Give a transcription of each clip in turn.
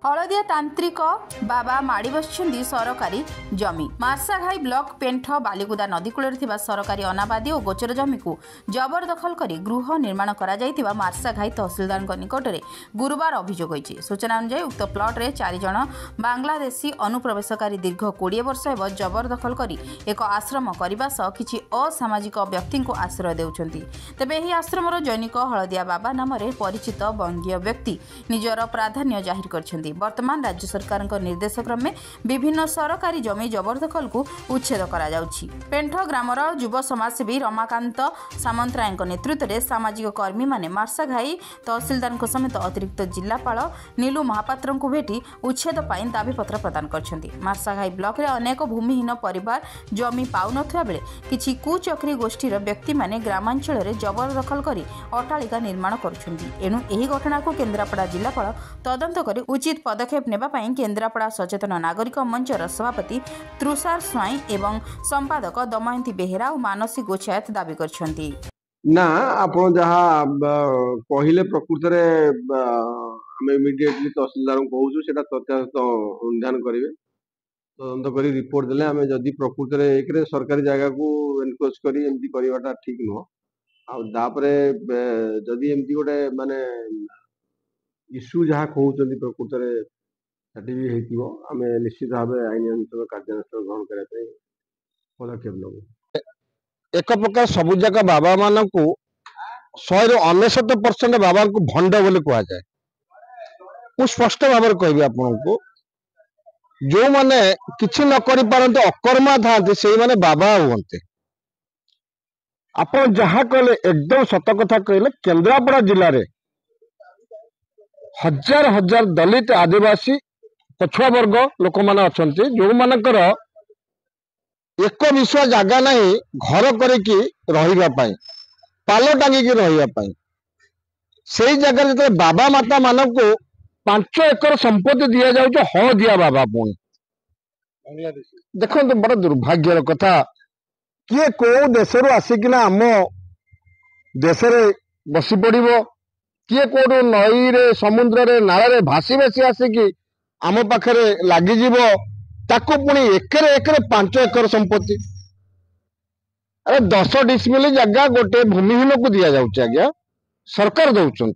हलदिया तांत्रिक बाबा माड़ी बसिଛନ୍ତି सरकारी जमी। मार्साघाई ब्लॉक पेंठ बालीगुदा नदीकूल सरकारी अनाबादी और गोचर जमी को जबरदखल कर गृह निर्माण कर मार्साघाई तहसिलदार निकट में गुरुवार अभियोग होती। सूचना अनुसार उक्त प्लट में 4 जन बांग्लादेशी अनुप्रवेशकारी दीर्घ 20 वर्ष एवं जबरदखल कर एक आश्रम करने सह किसी असामाजिक व्यक्ति को आश्रय देउछंती। तेबे यह आश्रमर जैनिक हलदिया बाबा नाम परिचित बंगीय व्यक्ति निजर प्राधान्य जाहिर करछंती। वर्तमान राज्य सरकार निर्देश क्रमे विभिन्न सरकारी जमी जबरदखल को उच्छेद करा जाउछि। पेंठ ग्रामर युव समाजसेवी रमाकांत सामंतराय नेतृत्व में सामाजिक कर्मी माने मार्साघाई तहसिलदार समेत अतिरिक्त जिलापाल नीलू महापात्र को भेटी उच्छेद पर दाबीपत्र प्रदान करछंती। मार्साघाई ब्लॉक रे अनेक भूमिहीन परिवार जमी पाउ नथिबा बेले किछि कुचक्री गोष्ठीर व्यक्ति माने ग्रामांचल रे जबरदखल करी अट्टालिका निर्माण करुछंती। एणु एही घटना को केन्द्रापड़ा जिलापाल तदंत करी उचित पदक्षेप नेबा पई केन्द्रापड़ा सचेतन नागरिक मंचर सभापति तुषार स्वाई एवं संपादक दमयंती बेहेरा और मानसी गोछायत दाबी करछंती। ना आपण जहाँ कहले प्रकृत में आम इमिडिएटली तहसिलदार कहूँ से तथ्यात अनुधान करेंगे तदंत कर रिपोर्ट देले आम जदि प्रकृत में एक सरकारी जगह को एनक्रोच कर एमती करवाटा ठीक नुह आउे जदि एमती गोटे माने इश्यू जहाँ कहते प्रकृत में सेठी भी आम निश्चित भाव आईन अनुसार कार्यानुष्ठान ग्रहण करने पदक्षेप नब। एक प्रकार सबु जगह बाबा मान को 100% बाबा को भंड बोली कह जाए। मु स्पष्ट भाव में कहबी आपन को जो माने किछि न करि पारंते अकर्मा थांते से माने बाबा हुंते। आपन जहाँ कहले एकदम सत कथा कहले केन्द्रापड़ा जिले में हजार हजार दलित आदिवासी पछुआ वर्ग लोक मैंने अच्छा जो मानकर एक विश्वा जगह नहीं घर करके रही पाल टांगिकी रही से जगह जो बाबा माता मान को 5 एकर संपत्ति दि जाऊँ हाँ दिया बाबा पुणी देखो तो बड़ा दुर्भाग्यर कथा किए कौ देश आसिकिना आम देश बसी पड़ो किए कोटू नई रे समुद्र रे नाल रे भासी भासी आसिकी आम पाखे लगिज ताको पुणी एकरे एकरे 5 एकर संपत्ति अरे 10 डिसमिल जगह गोटे भूमिहीन को दि जाऊँ आज्ञा सरकार दौरान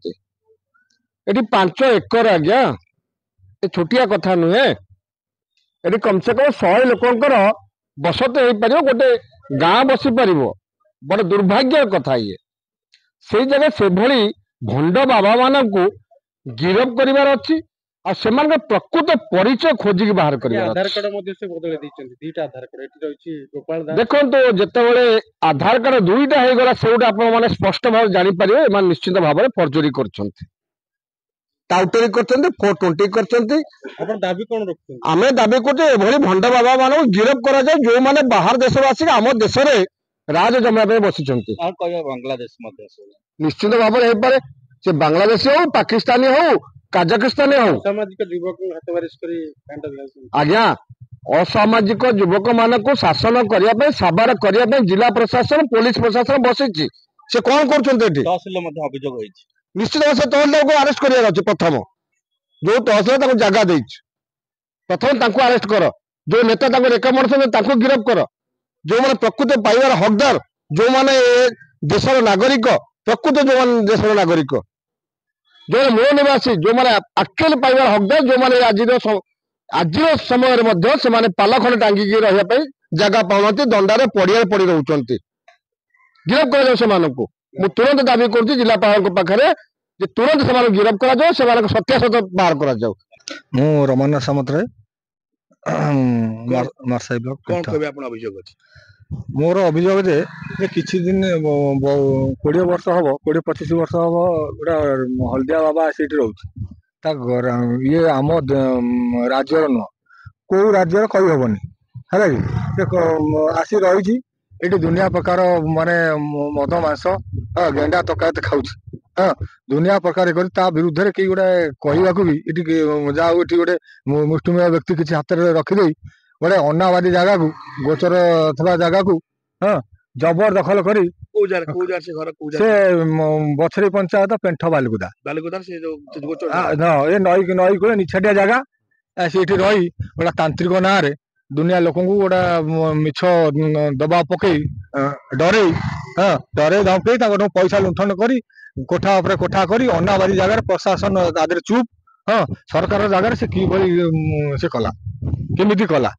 ये 5 एकर आज्ञा ये छोटिया कथा नुहे ये कम से कम 100 लोकंर बसत हो पार गोटे गाँ बसी पार बड़ दुर्भाग्य कथा ये से जगह से भली भंड बाबा मान को गिरफ करार अच्छी आ से प्रकृत परिचय खोजिक बाहर कर देखो तो जिते आधार कार्ड 2टा हो गला से आप स्पष्ट भाव जापर निश्चित भाव में फर्जरी कर टाउटरी कर 420 दाबी कौन रखते आम दाबी कर भंड बाबा मान गिरफ करा जाए जो मैंने बाहर देश आसिक आम देश में राज जमाया बसी बांग्लादेश निश्चित भाव में हो से बांग्लादेशी हो पाकिस्तानी हो काजाकिस्तानी हो सामाजिक युवक आज्ञा असामाजिक युवक मान को शासन करने साबार करने जिला प्रशासन पुलिस प्रशासन बसी से कौन कर निश्चित भाव से तहसीलदार को अरेस्ट कर प्रथम जो तहसीलदार जगह दे प्रथम अरेस्ट कर जो नेता रेकमेंड गिरफ कर जो मैंने प्रकृत पाइबार हकदार जो मैंने देशर नागरिक प्रकृत जो मैंने देशर नागरिक जो मूल निवासी जो मैंने एक्चुअली पाइबार हकदार जो मैंने आज समय से पाल खंड टांगिकी रही जगह पाऊना दंडार पड़िया पड़ रोच गिरफ कर तुरंत दाबी कर जिलापाल पाखे तुरंत से गिरफ कर सत्यासत बाहर कर रमन्ना सामंतराय मार्साई अभियोग मोर अभियोग जे किछि दिन 20 वर्ष हम 20-25 वर्ष हम गोटे हलदिया बाबा सीट रोच ये आम राज्यर नुह कौ राज्यर कही हेनी है आसी रही ये दुनिया प्रकार माने मद मांस गेंडा तकायत खाऊ हाँ दुनिया प्रकार कर विरुद्ध में कई गोटे कहवा भी ये जहाँ ये गोटे मुष्टिमेय व्यक्ति किसी हाथ में रखिदे गोटे अनाबादी जगह को गोचर थवा जगह को हाँ ଜବରଦଖଲ କରି କୋଉ ଜାଗା ସେ ଘର କୋଉ ସେ ଜାଗା ବଛରୀ ପଞ୍ଚାୟତ ପେଣ୍ଠ ବାଲିକୁଦା। ବାଲିକୁଦାର ସେ ଯୋଉ ଗୋଚର ଏ ନଈ କୂଳେ ନିଛାଟିଆ ଜାଗା। ସେଇଠି ରହି ଗୋଟେ ତାନ୍ତ୍ରିକ ନାଁରେ ଦୁନିଆ ଲୋକଙ୍କୁ ଗୋଟେ ମିଛ ଦବାବ ପକେଇ ଡରେଇ ଧମକେଇ ତାଙ୍କଠୁ ପଇସା ଲୁଣ୍ଠନ କରି କୋଠା ଉପରେ କୋଠା କରି ଅନାବାଦି ଜାଗାରେ ପ୍ରଶାସନ ତା ଦେହରେ ଚୁପ୍। ସରକାର ଜାଗାରେ ସେ କିଭଳି ସେ କଲା, କେମିତି କଲା।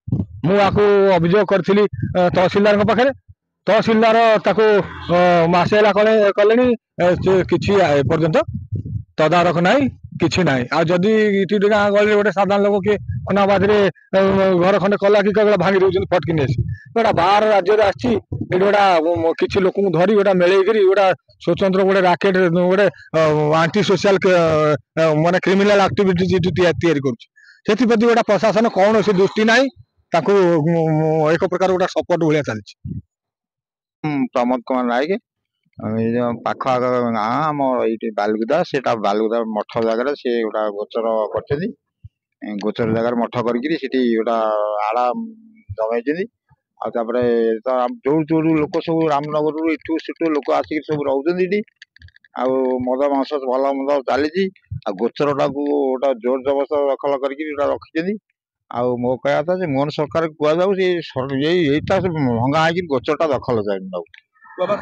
ମୁଁ ଆକୁ ଅଭିଯୋଗ କରିଥିଲି ତହସିଲଦାରଙ୍କ ପାଖରେ। ତହସିଲଦାର ତାକୁ ମାସେ ହେଲା କଲେଣି, ସେ କିଛି ଏପର୍ଯ୍ୟନ୍ତ ତଦାରଖ ନାହିଁ, କିଛି ନାହିଁ। ଆଉ ଯଦି ଏଠି ଗାଁ ଗହଳିରେ ଗୋଟେ ସାଧାରଣ ଲୋକ କିଏ ଅନାବାଦୀରେ ଘର ଖଣ୍ଡେ କଲା କି ଭାଙ୍ଗି ଦଉଛନ୍ତି ଫଟକିନି ଆସି। ଗୋଟା ବାହାର ରାଜ୍ୟରେ ଆସିଛି, ଏଠି ଗୋଟା କିଛି ଲୋକଙ୍କୁ ଧରି ଗୋଟା ମେଳେଇକିରି ଗୋଟା ସ୍ୱତନ୍ତ୍ର ଗୋଟେ ରାକେଟ ଗୋଟେ ଆଣ୍ଟି ସୋସିଆଲ ମାନେ କ୍ରିମିନାଲ ଆକ୍ଟିଭିଟି ତିଆରି କରୁଛି। ସେଥିପ୍ରତି ଗୋଟେ ପ୍ରଶାସନ କୌଣସି ଦୃଷ୍ଟି ନାହିଁ, ତାକୁ ଏକ ପ୍ରକାର ଗୋଟେ ସପୋର୍ଟ ଭଳିଆ ଚାଲିଛି। ପ୍ରମୋଦ କୁମାର ନାୟକ, ଏଇ ଯୋଉ ପାଖ ଆଖ ଗାଁ ଆମ ଏଇଠି ବାଲିକୁଦା, ସେଟା ବାଲିକୁଦା ମଠ ଜାଗାରେ ସେ ଗୋଟା ଗୋଚର କରିଛନ୍ତି। ଗୋଚର ଜାଗାରେ ମଠ କରିକିରି ସେଠି ଗୋଟା ଆଡା ଜମେଇଛନ୍ତି। ଆଉ ତାପରେ ଯୋଉ ଲୋକ ସବୁ ରାମନଗରରୁ ଏଠୁ ସେଠୁ ଲୋକ ଆସିକି ସବୁ ରହୁଛନ୍ତି ଏଠି। ଆଉ ମଦ ମାଂସ ଭଲ ମନ୍ଦ ଚାଲିଛି। ଆଉ ଗୋଚରଟାକୁ ଗୋଟେ ଜୋର ଜବରଦସ୍ତ ଦଖଲ କରିକି ରଖିଛନ୍ତି। ଆଉ ମୋ କହିବା କଥା ଯେ ମୋହନ ସରକାର କୁହାଯାଉ ଏଇଟା ଭଙ୍ଗା ହେଇକି ଗୋଚରଟା ଦଖଲ ଯାଉ। ବାବା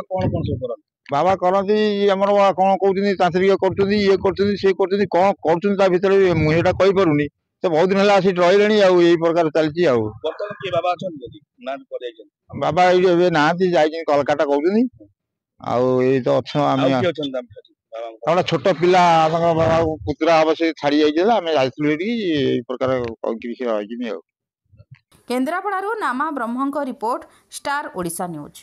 କଣ ସବୁ କରନ୍ତି? ବାବା କରନ୍ତି ଆମର କଣ କହୁଛନ୍ତି ତାନ୍ତ୍ରିକ କରୁଛନ୍ତି, ଇଏ କରୁଛନ୍ତି, ସିଏ କରୁଛନ୍ତି, କଣ କରୁଛନ୍ତି ତା ଭିତରେ ମୁଁ ସେଇଟା କହିପାରୁନି। ସେ ବହୁତ ଦିନ ହେଲା ଆସିକି ରହିଲେଣି, ଆଉ ଏଇ ପ୍ରକାର ଚାଲିଛି। ଆଉ ବର୍ତ୍ତମାନ କିଏ ବାବା ଅଛନ୍ତି? ବାବା ଏଇଠି ଏବେ ନାହାନ୍ତି, ଯାଇଛନ୍ତି କଲକାତା କହୁଛନ୍ତି। ଆଉ ଏଇ ତ ଅଛୁ ଆମେ। ଆଉ କିଏ ଅଛନ୍ତି? ଗୋଟେ ଛୋଟ ପିଲା ତାଙ୍କ ପୁତୁରା ହବ, ସେ ଛାଡି ଯାଇଥିଲା, ଆମେ ଯାଇଥିଲୁ ଏଠିକି। ଏଇ ପ୍ରକାର କହିକିରି ସେ ରହିଛନ୍ତି। ଆଉ କେନ୍ଦ୍ରାପଡ଼ାରୁ ନାମା ବ୍ରହ୍ମଙ୍କ ରିପୋର୍ଟ, ଷ୍ଟାର ଓଡ଼ିଶା ନ୍ୟୁଜ୍।